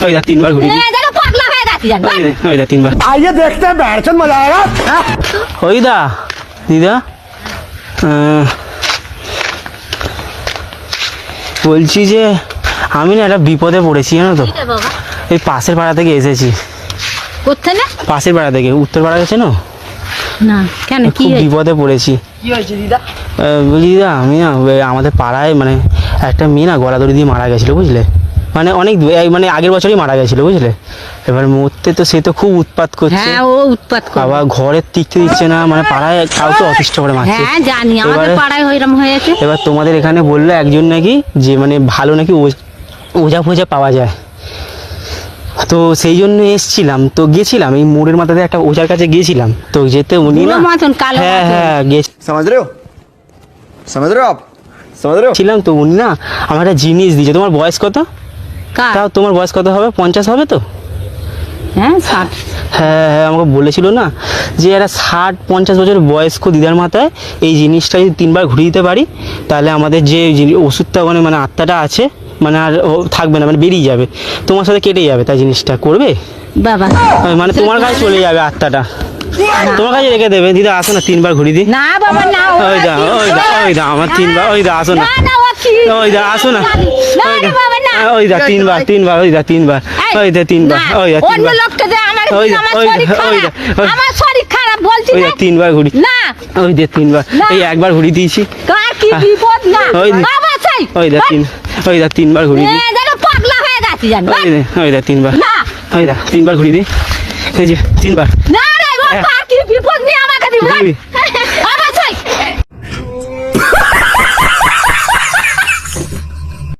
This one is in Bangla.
ওই দা তিনবার ঘুরি ওই দা তিনবার आइए देखते हैं बैठन मजा आएगा। ওই দা দিদা বলছি যে আমি না একটা বিপদে পড়েছি জানো তো এই পাশের পাড়া থেকে এসেছি কোথায় না পাশের পাড়া থেকে উত্তর পাড়া গেছে না না কেন কি খুব বিপদে পড়েছি কি হয়েছে দিদা? বলছি দিদা আমি না আমাদের পাড়ায় মানে একটা মেয়ে না গলা দড়ি দিয়ে মারা গেছিলো বুঝলে মানে অনেক মানে আগের বছরই মারা গেছিলো বুঝলে এবার মরতে তো সে তো খুব উৎপাত করছে হ্যাঁ ও উৎপাত করে আবার ঘরে টিকতে দিচ্ছে না মানে পাড়ায় কাউকে অতিষ্ঠ করে মারছে হ্যাঁ জানি আমাদের এবারে- পাড়ায় ওইরকম হয়েছে এবার তোমাদের এখানে বললো একজন নাকি যে মানে ভালো নাকি ওঝা ফোঝা পাওয়া যায় তো সেই জন্য এসছিলাম তো গেছিলাম এই মোড়ের মাথাতে একটা ওঝার কাছে গিয়েছিলাম তো যেতে উনি বুড়ো না মতন, কালো হ্যাঁ মতন। হ্যাঁ समझ रहे हो? समझ रहे हो आप? समझ रहे हो? গেছিলাম তো উনি না আমার একটা জিনিস দিয়েছে তোমার বয়স কত কার তাও তোমার বয়স কত হবে 50 হবে তো হ্যাঁ 60 হ্যাঁ হ্যাঁ আমাকে বলেছিল না যে একটা 60-50 বছর বয়স্ক দিদার মাথায় এই জিনিসটা যদি 3বার ঘুরিয়ে দিতে পারি তাহলে আমাদের যে ওষুধটা মানে আত্মাটা আছে মানে আর ও থাকবে না মানে বেরিয়ে যাবে তোমার সাথে কেটে যাবে তাই জিনিসটা করবে বাবা মানে তোমার কাছে চলে যাবে আত্মাটা তোমার কাছে রেখে দেবে দিদা আসো না 3বার ঘুরিয়ে দিই না বাবা না ওই দা ওই দা আমার 3বার ওই দা আসো না না ও কি ওই দা আসো না না রে বাবা না ওই দা 3বার ওই দা 3বার ওই দা 3বার না, ওই দা অন্য 3বার লোকটা দে আমার ওই দা, আমার ওই দা, শরীর ওই দা, খারাপ ওই- আমার শরীর খারাপ বলছি ওই না দা 3বার ঘুরি না ওই দে 3বার না। এই একবার ঘুরিয়ে দিয়েছি কার কি বিপদ না ওই দে। বাবা চাই ওই দা 3বার ঘুরিয়ে দিই যেন পাগলা হয়ে গেছি জানো ওই দা 3বার না ওই দা 3বার ঘুরিয়ে দিই এই যে 3বার না রে ও কার কি বিপদ নিয়ে আমাকে দিবি দিবি।